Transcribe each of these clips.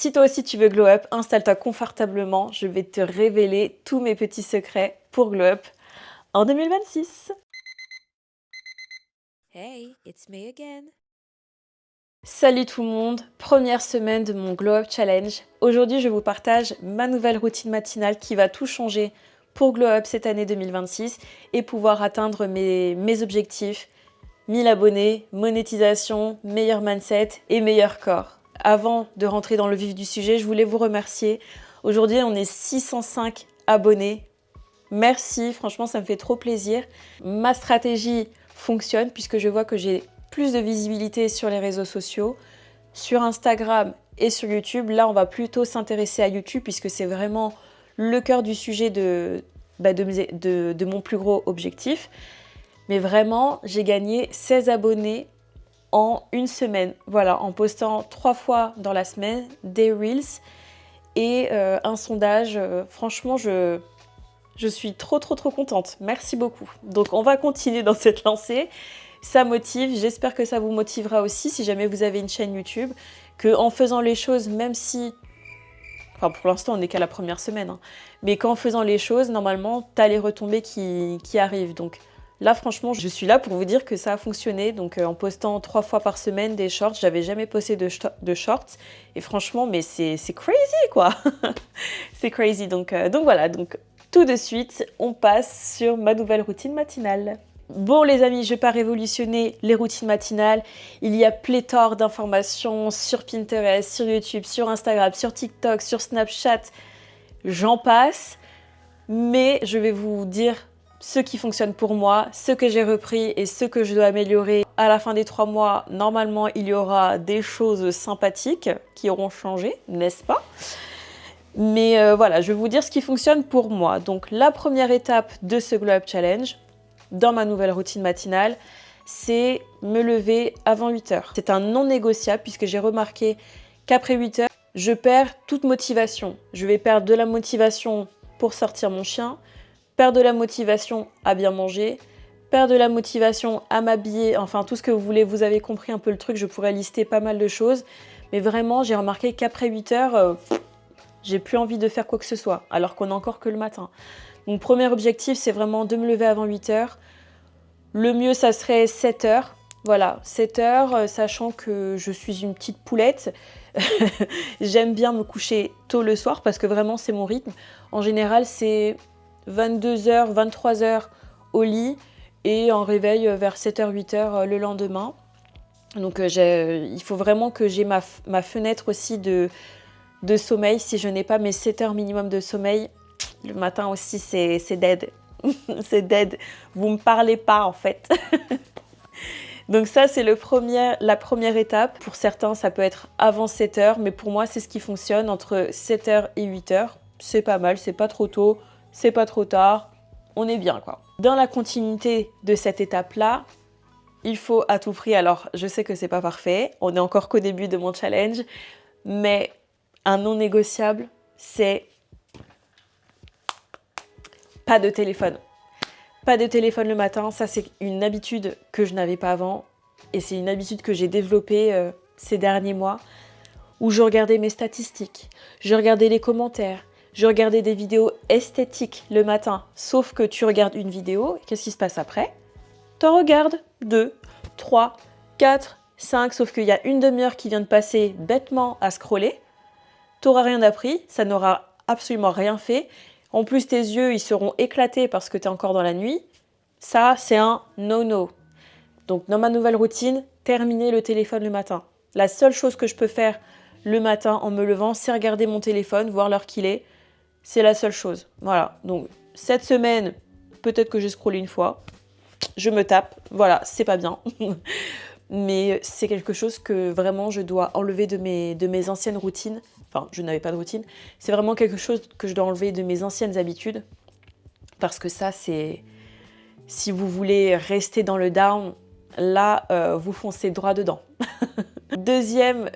Si toi aussi tu veux glow up, installe-toi confortablement. Je vais te révéler tous mes petits secrets pour glow up en 2026. Hey, it's me again. Salut tout le monde, première semaine de mon Glow Up Challenge. Aujourd'hui, je vous partage ma nouvelle routine matinale qui va tout changer pour Glow Up cette année 2026 et pouvoir atteindre mes objectifs. 1000 abonnés, monétisation, meilleur mindset et meilleur corps. Avant de rentrer dans le vif du sujet, je voulais vous remercier. Aujourd'hui, on est 605 abonnés. Merci, franchement, ça me fait trop plaisir. Ma stratégie fonctionne puisque je vois que j'ai plus de visibilité sur les réseaux sociaux, sur Instagram et sur YouTube. Là, on va plutôt s'intéresser à YouTube puisque c'est vraiment le cœur du sujet de mon plus gros objectif. Mais vraiment, j'ai gagné 16 abonnés en une semaine. Voilà, en postant 3 fois dans la semaine des Reels et un sondage. Franchement, je suis trop contente. Merci beaucoup. Donc, on va continuer dans cette lancée. Ça motive. J'espère que ça vous motivera aussi si jamais vous avez une chaîne YouTube. Qu'en faisant les choses, même si... Enfin, pour l'instant, on n'est qu'à la première semaine. Hein, mais qu'en faisant les choses, normalement, tu as les retombées qui arrivent. Donc là, franchement, je suis là pour vous dire que ça a fonctionné. Donc, en postant 3 fois par semaine des shorts, j'avais jamais posté de shorts. Et franchement, mais c'est crazy, quoi. C'est crazy. Donc voilà. Donc, tout de suite, on passe sur ma nouvelle routine matinale. Bon les amis, je ne vais pas révolutionner les routines matinales. Il y a pléthore d'informations sur Pinterest, sur YouTube, sur Instagram, sur TikTok, sur Snapchat. J'en passe. Mais je vais vous dire ce qui fonctionne pour moi, ce que j'ai repris et ce que je dois améliorer. À la fin des 3 mois, normalement, il y aura des choses sympathiques qui auront changé, n'est-ce pas ? Mais voilà, je vais vous dire ce qui fonctionne pour moi. Donc la première étape de ce Glow Up Challenge, dans ma nouvelle routine matinale, c'est me lever avant 8 heures. C'est un non négociable puisque j'ai remarqué qu'après 8 heures, je perds toute motivation. Je vais perdre de la motivation pour sortir mon chien, perdre de la motivation à bien manger, perdre de la motivation à m'habiller, enfin tout ce que vous voulez, vous avez compris un peu le truc, je pourrais lister pas mal de choses. Mais vraiment, j'ai remarqué qu'après 8 heures, j'ai plus envie de faire quoi que ce soit, alors qu'on n'est encore que le matin. Mon premier objectif, c'est vraiment de me lever avant 8 heures. Le mieux, ça serait 7 heures. Voilà, 7 heures, sachant que je suis une petite poulette. J'aime bien me coucher tôt le soir parce que vraiment, c'est mon rythme. En général, c'est 22 heures, 23 heures au lit et en réveil vers 7 h, 8 heures le lendemain. Donc, il faut vraiment que j'ai ma fenêtre aussi de sommeil. Si je n'ai pas mes 7 heures minimum de sommeil, le matin aussi, c'est dead. C'est dead. Vous me parlez pas, en fait. Donc ça, c'est la première étape. Pour certains, ça peut être avant 7 heures, mais pour moi, c'est ce qui fonctionne entre 7 heures et 8 heures. C'est pas mal, c'est pas trop tôt, c'est pas trop tard. On est bien, quoi. Dans la continuité de cette étape-là, il faut à tout prix... Alors, je sais que c'est pas parfait. On est encore qu'au début de mon challenge. Mais un non négociable, c'est... pas de téléphone. Pas de téléphone le matin, ça c'est une habitude que je n'avais pas avant et c'est une habitude que j'ai développée ces derniers mois où je regardais mes statistiques, je regardais les commentaires, je regardais des vidéos esthétiques le matin. Sauf que tu regardes une vidéo, qu'est-ce qui se passe après ? T'en regardes 2, 3, 4, 5, sauf qu'il y a une demi-heure qui vient de passer bêtement à scroller. T'auras rien appris, ça n'aura absolument rien fait. En plus, tes yeux, ils seront éclatés parce que tu es encore dans la nuit. Ça, c'est un no-no. Donc, dans ma nouvelle routine, terminer le téléphone le matin. La seule chose que je peux faire le matin en me levant, c'est regarder mon téléphone, voir l'heure qu'il est. C'est la seule chose. Voilà. Donc, cette semaine, peut-être que j'ai scrollé une fois. Je me tape. Voilà, c'est pas bien. Mais c'est quelque chose que vraiment je dois enlever de mes anciennes routines. Enfin, je n'avais pas de routine. C'est vraiment quelque chose que je dois enlever de mes anciennes habitudes. Parce que ça, c'est... Si vous voulez rester dans le down, là, vous foncez droit dedans. Deuxième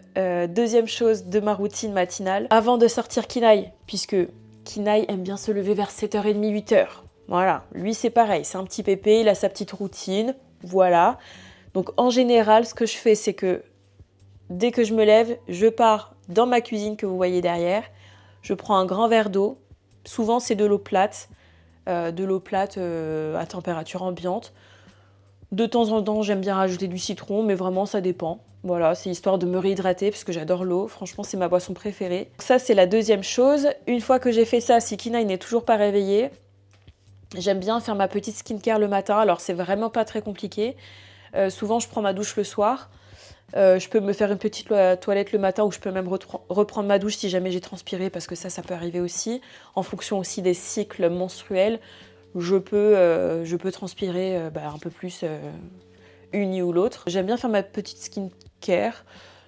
chose de ma routine matinale, avant de sortir Kinaï, puisque Kinaï aime bien se lever vers 7h30, 8h. Voilà, lui c'est pareil, c'est un petit pépé, il a sa petite routine, voilà. Donc en général, ce que je fais, c'est que dès que je me lève, je pars dans ma cuisine que vous voyez derrière. Je prends un grand verre d'eau. Souvent, c'est de l'eau plate. À température ambiante. De temps en temps, j'aime bien rajouter du citron, mais vraiment, ça dépend. Voilà, c'est histoire de me réhydrater parce que j'adore l'eau. Franchement, c'est ma boisson préférée. Ça, c'est la deuxième chose. Une fois que j'ai fait ça, si Kinaï n'est toujours pas réveillé, j'aime bien faire ma petite skincare le matin. Alors, c'est vraiment pas très compliqué. Souvent, je prends ma douche le soir. Je peux me faire une petite toilette le matin ou je peux même reprendre ma douche si jamais j'ai transpiré parce que ça peut arriver aussi. En fonction aussi des cycles menstruels, je peux transpirer un peu plus une nuit ou l'autre. J'aime bien faire ma petite skincare,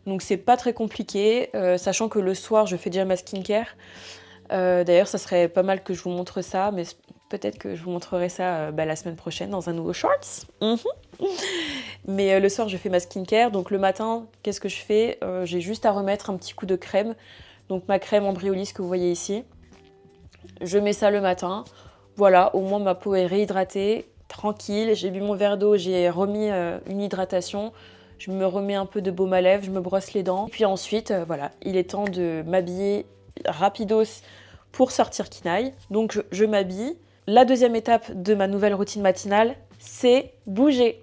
donc c'est pas très compliqué, sachant que le soir je fais déjà ma skincare. D'ailleurs, ça serait pas mal que je vous montre ça, mais peut-être que je vous montrerai ça la semaine prochaine dans un nouveau shorts. Mais le soir, je fais ma skincare. Donc le matin, qu'est-ce que je fais? J'ai juste à remettre un petit coup de crème. Donc ma crème Embryolisse que vous voyez ici. Je mets ça le matin. Voilà, au moins ma peau est réhydratée, tranquille. J'ai bu mon verre d'eau, j'ai remis une hydratation. Je me remets un peu de baume à lèvres, je me brosse les dents. Puis ensuite, voilà, il est temps de m'habiller rapidos pour sortir Kinaï. Donc je m'habille. La deuxième étape de ma nouvelle routine matinale, c'est bouger.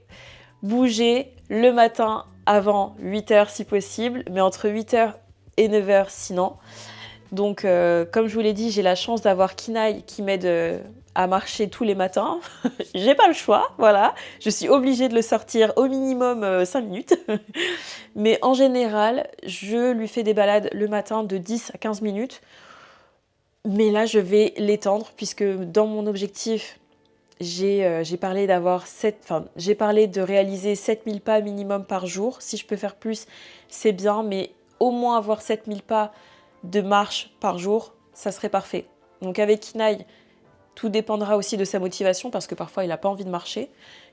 Bouger le matin avant 8h si possible, mais entre 8h et 9h sinon. Donc comme je vous l'ai dit, j'ai la chance d'avoir Kinaï qui m'aide à marcher tous les matins. J'ai pas le choix, voilà. Je suis obligée de le sortir au minimum 5 minutes. Mais en général, je lui fais des balades le matin de 10 à 15 minutes. Mais là, je vais l'étendre puisque dans mon objectif, j'ai parlé de réaliser 7000 pas minimum par jour. Si je peux faire plus, c'est bien, mais au moins avoir 7000 pas de marche par jour, ça serait parfait. Donc avec Kinaï, tout dépendra aussi de sa motivation parce que parfois il n'a pas envie de marcher.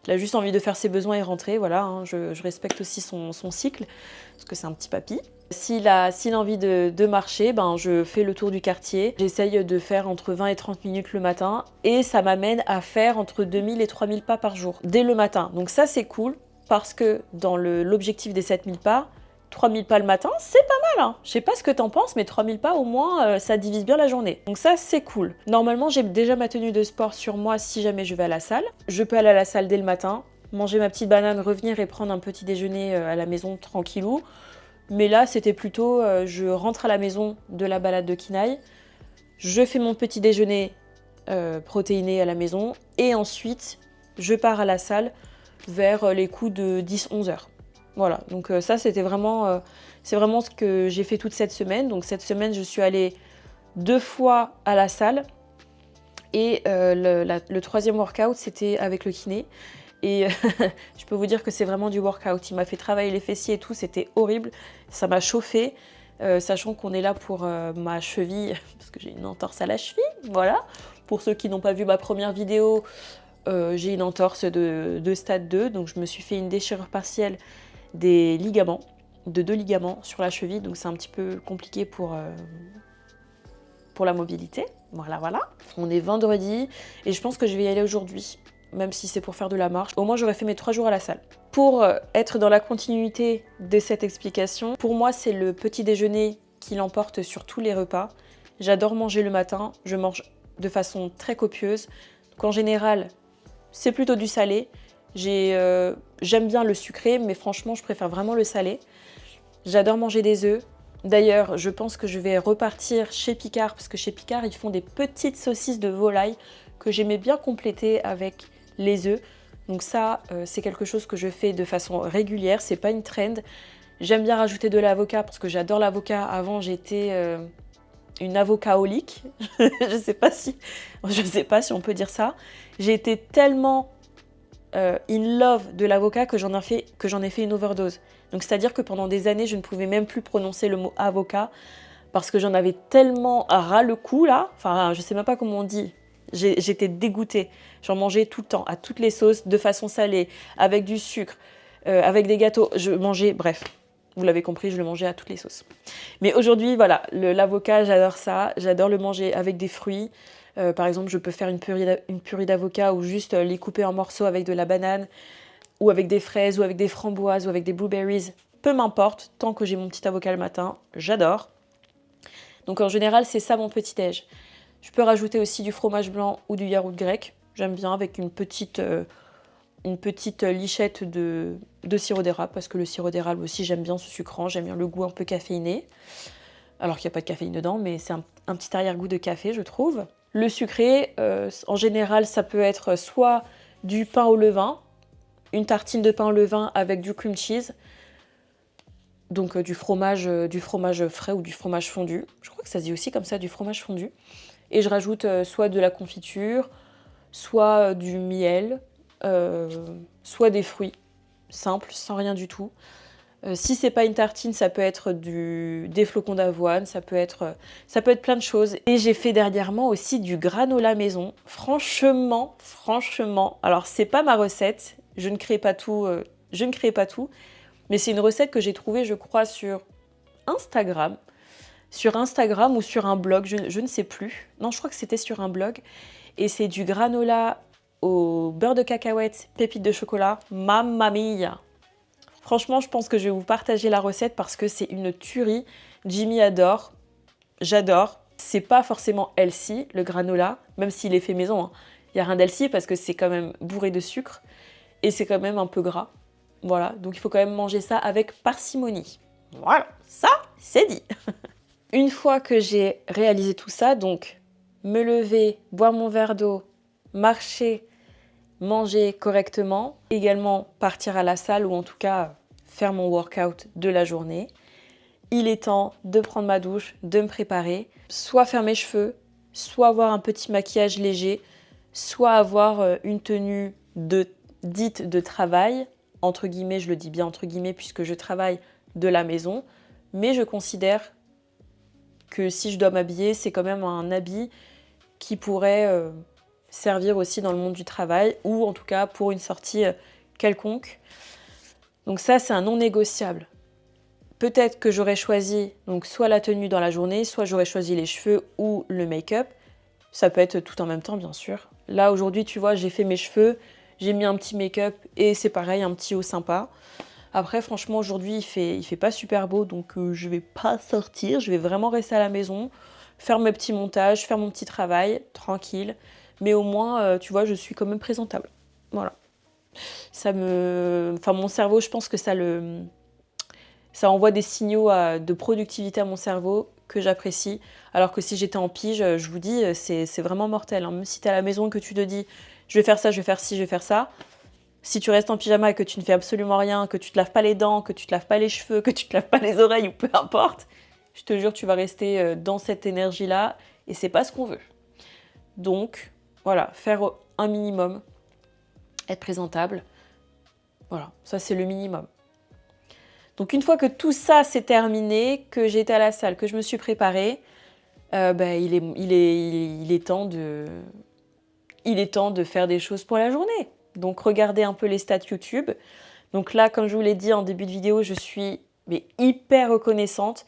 Il a juste envie de faire ses besoins et rentrer. Voilà, hein, je respecte aussi son cycle parce que c'est un petit papy. S'il a envie de marcher, je fais le tour du quartier. J'essaye de faire entre 20 et 30 minutes le matin et ça m'amène à faire entre 2000 et 3000 pas par jour dès le matin. Donc ça c'est cool parce que dans l'objectif des 7000 pas, 3000 pas le matin, c'est pas mal, hein. Je sais pas ce que t'en penses, mais 3000 pas au moins, ça divise bien la journée. Donc ça, c'est cool. Normalement, j'ai déjà ma tenue de sport sur moi si jamais je vais à la salle. Je peux aller à la salle dès le matin, manger ma petite banane, revenir et prendre un petit déjeuner à la maison tranquillou. Mais là, c'était plutôt, je rentre à la maison de la balade de Kinaï, je fais mon petit déjeuner protéiné à la maison et ensuite, je pars à la salle vers les coups de 10-11 heures. Voilà, donc ça c'est vraiment ce que j'ai fait toute cette semaine. Donc cette semaine, je suis allée 2 fois à la salle et le troisième workout, c'était avec le kiné. Et je peux vous dire que c'est vraiment du workout. Il m'a fait travailler les fessiers et tout, c'était horrible. Ça m'a chauffé, sachant qu'on est là pour ma cheville, parce que j'ai une entorse à la cheville, voilà. Pour ceux qui n'ont pas vu ma première vidéo, j'ai une entorse de stade 2, donc je me suis fait une déchirure partielle des ligaments, de 2 ligaments sur la cheville, donc c'est un petit peu compliqué pour la mobilité. Voilà. On est vendredi et je pense que je vais y aller aujourd'hui, même si c'est pour faire de la marche. Au moins j'aurais fait mes 3 jours à la salle. Pour être dans la continuité de cette explication, pour moi c'est le petit déjeuner qui l'emporte sur tous les repas. J'adore manger le matin, je mange de façon très copieuse. Donc en général, c'est plutôt du salé. J'aime bien le sucré, mais franchement, je préfère vraiment le salé. J'adore manger des œufs. D'ailleurs, je pense que je vais repartir chez Picard, parce que chez Picard, ils font des petites saucisses de volaille que j'aimais bien compléter avec les œufs. Donc ça, c'est quelque chose que je fais de façon régulière, c'est pas une trend. J'aime bien rajouter de l'avocat, parce que j'adore l'avocat. Avant, j'étais une avocaolique. Je sais pas si on peut dire ça. J'ai été tellement in love de l'avocat que j'en ai fait une overdose. Donc c'est-à-dire que pendant des années, je ne pouvais même plus prononcer le mot avocat parce que j'en avais tellement ras le cou là. Enfin, je sais même pas comment on dit. J'étais dégoûtée. J'en mangeais tout le temps, à toutes les sauces, de façon salée, avec du sucre, avec des gâteaux. Je mangeais, bref. Vous l'avez compris, je le mangeais à toutes les sauces. Mais aujourd'hui, voilà, l'avocat, j'adore ça. J'adore le manger avec des fruits. Par exemple, je peux faire une purée d'avocat ou juste les couper en morceaux avec de la banane ou avec des fraises ou avec des framboises ou avec des blueberries. peu m'importe, tant que j'ai mon petit avocat le matin, j'adore. Donc en général, c'est ça mon petit-déj. Je peux rajouter aussi du fromage blanc ou du yaourt grec. J'aime bien avec une petite lichette de sirop d'érable, parce que le sirop d'érable aussi, j'aime bien ce sucrant, j'aime bien le goût un peu caféiné. Alors qu'il n'y a pas de caféine dedans, mais c'est un petit arrière-goût de café, je trouve. Le sucré, en général, ça peut être soit du pain au levain, une tartine de pain au levain avec du cream cheese, donc du fromage frais ou du fromage fondu. Je crois que ça se dit aussi comme ça, du fromage fondu. Et je rajoute soit de la confiture, soit du miel, soit des fruits simples, sans rien du tout. Si c'est pas une tartine, ça peut être des flocons d'avoine, ça peut être plein de choses. Et j'ai fait dernièrement aussi du granola maison. Franchement, alors c'est pas ma recette, je ne crée pas tout, mais c'est une recette que j'ai trouvée, je crois, sur Instagram ou sur un blog, je ne sais plus. Non, je crois que c'était sur un blog. Et c'est du granola au beurre de cacahuète, pépites de chocolat. Mamma mia! Franchement, je pense que je vais vous partager la recette parce que c'est une tuerie. Jimmy adore, j'adore. C'est pas forcément healthy, le granola, même s'il est fait maison, hein. Il n'y a rien d'healthy parce que c'est quand même bourré de sucre et c'est quand même un peu gras. Voilà, donc il faut quand même manger ça avec parcimonie. Voilà, ça, c'est dit. Une fois que j'ai réalisé tout ça, donc me lever, boire mon verre d'eau, marcher, manger correctement, également partir à la salle ou en tout cas faire mon workout de la journée. Il est temps de prendre ma douche, de me préparer, soit faire mes cheveux, soit avoir un petit maquillage léger, soit avoir une tenue dite de travail, entre guillemets, je le dis bien entre guillemets puisque je travaille de la maison, mais je considère que si je dois m'habiller, c'est quand même un habit qui pourrait servir aussi dans le monde du travail ou en tout cas pour une sortie quelconque. Donc ça, c'est un non négociable. Peut-être que j'aurais choisi donc soit la tenue dans la journée, soit j'aurais choisi les cheveux ou le make-up. Ça peut être tout en même temps, bien sûr. Là, aujourd'hui, tu vois, j'ai fait mes cheveux, j'ai mis un petit make-up et c'est pareil, un petit haut sympa. Après, franchement, aujourd'hui, il fait pas super beau, donc je vais pas sortir. Je vais vraiment rester à la maison, faire mes petits montages, faire mon petit travail, tranquille. Mais au moins, tu vois, je suis quand même présentable. Voilà. Enfin, mon cerveau, je pense que ça envoie des signaux de productivité à mon cerveau que j'apprécie. Alors que si j'étais en pige, je vous dis, c'est vraiment mortel, hein. Même si tu es à la maison et que tu te dis, je vais faire ça, je vais faire ci, je vais faire ça. Si tu restes en pyjama et que tu ne fais absolument rien, que tu te laves pas les dents, que tu te laves pas les cheveux, que tu te laves pas les oreilles ou peu importe, je te jure, tu vas rester dans cette énergie-là et c'est pas ce qu'on veut. Donc, voilà, faire un minimum, être présentable, voilà, ça c'est le minimum. Donc une fois que tout ça c'est terminé, que j'ai été à la salle, que je me suis préparée, il est temps de faire des choses pour la journée. Donc regardez un peu les stats YouTube. Donc là, comme je vous l'ai dit en début de vidéo, je suis hyper reconnaissante.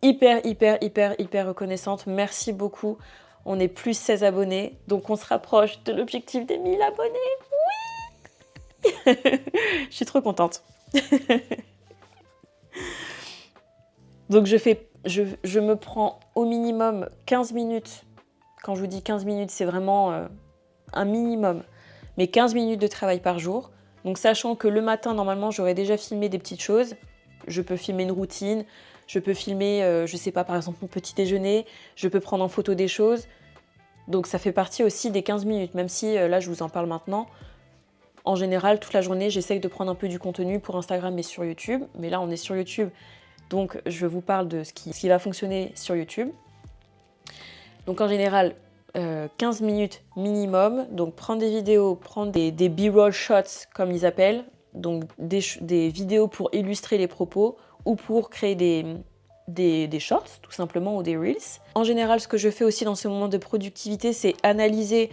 Hyper reconnaissante. Merci beaucoup. On est plus 16 abonnés. Donc on se rapproche de l'objectif des 1000 abonnés. Oui. Je suis trop contente. Donc je me prends au minimum 15 minutes. Quand je vous dis 15 minutes, c'est vraiment un minimum. Mais 15 minutes de travail par jour. Donc sachant que le matin, normalement, j'aurais déjà filmé des petites choses. Je peux filmer une routine, je peux filmer, je sais pas, par exemple, mon petit déjeuner, je peux prendre en photo des choses. Donc ça fait partie aussi des 15 minutes, même si là, je vous en parle maintenant. En général, toute la journée, j'essaye de prendre un peu du contenu pour Instagram et sur YouTube. Mais là, on est sur YouTube, donc je vous parle de ce qui va fonctionner sur YouTube. Donc en général, 15 minutes minimum, donc prendre des vidéos, prendre des B-roll shots comme ils appellent, donc des vidéos pour illustrer les propos ou pour créer des shorts tout simplement ou des reels. En général, ce que je fais aussi dans ce moment de productivité, c'est analyser.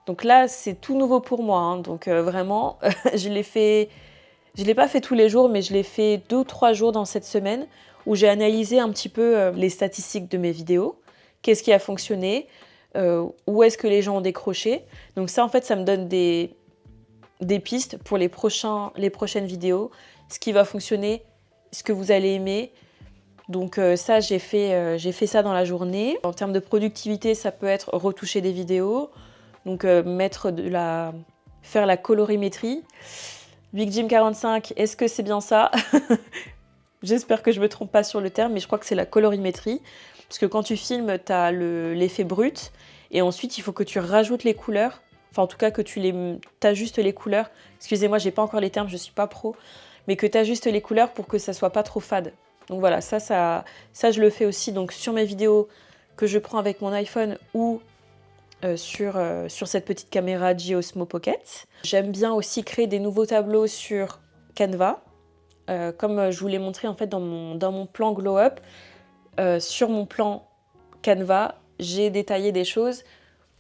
Donc là, c'est tout nouveau pour moi, hein, donc vraiment, je l'ai pas fait tous les jours, mais je l'ai fait 2 ou 3 jours dans cette semaine où j'ai analysé un petit peu les statistiques de mes vidéos, qu'est-ce qui a fonctionné, où est-ce que les gens ont décroché. Donc ça, en fait, ça me donne des pistes pour les prochaines vidéos, ce qui va fonctionner ce que vous allez aimer. Donc ça, j'ai fait ça dans la journée. En termes de productivité, ça peut être retoucher des vidéos, donc faire la colorimétrie. Big Jim 45, est-ce que c'est bien ça? J'espère que je ne me trompe pas sur le terme, mais je crois que c'est la colorimétrie. Parce que quand tu filmes, tu as l'effet brut, et ensuite, il faut que tu rajoutes les couleurs. Enfin, en tout cas, que tu ajustes les couleurs. Excusez-moi, j'ai pas encore les termes, je suis pas pro. Mais que tu ajustes les couleurs pour que ça soit pas trop fade. Donc voilà, ça je le fais aussi donc, sur mes vidéos que je prends avec mon iPhone ou sur cette petite caméra Osmo Pocket. J'aime bien aussi créer des nouveaux tableaux sur Canva. Comme je vous l'ai montré en fait dans mon plan Glow Up, sur mon plan Canva, j'ai détaillé des choses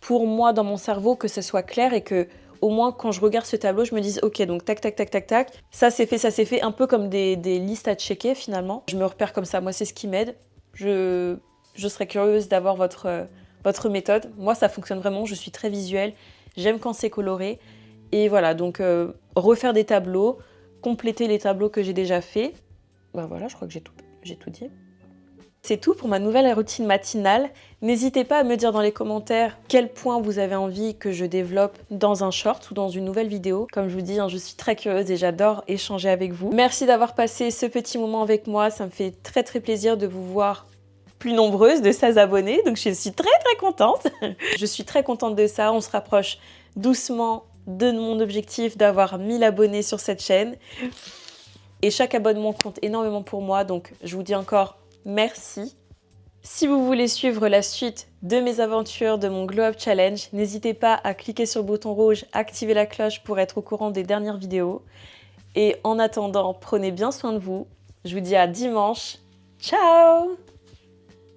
pour moi dans mon cerveau que ce soit clair et que au moins quand je regarde ce tableau, je me dise ok, donc tac, tac, tac, tac, tac, ça c'est fait, un peu comme des listes à checker finalement. Je me repère comme ça, moi c'est ce qui m'aide. Je serais curieuse d'avoir votre méthode. Moi ça fonctionne vraiment, je suis très visuelle, j'aime quand c'est coloré. Et voilà, donc refaire des tableaux, compléter les tableaux que j'ai déjà faits. Ben voilà, je crois que j'ai tout dit. C'est tout pour ma nouvelle routine matinale. N'hésitez pas à me dire dans les commentaires quel point vous avez envie que je développe dans un short ou dans une nouvelle vidéo. Comme je vous dis, je suis très curieuse et j'adore échanger avec vous. Merci d'avoir passé ce petit moment avec moi. Ça me fait très très plaisir de vous voir plus nombreuses de 16 abonnés. Donc je suis très très contente. Je suis très contente de ça. On se rapproche doucement de mon objectif d'avoir 1000 abonnés sur cette chaîne. Et chaque abonnement compte énormément pour moi. Donc je vous dis encore merci. Si vous voulez suivre la suite de mes aventures de mon Glow Up Challenge, n'hésitez pas à cliquer sur le bouton rouge, activer la cloche pour être au courant des dernières vidéos. Et en attendant, prenez bien soin de vous. Je vous dis à dimanche. Ciao!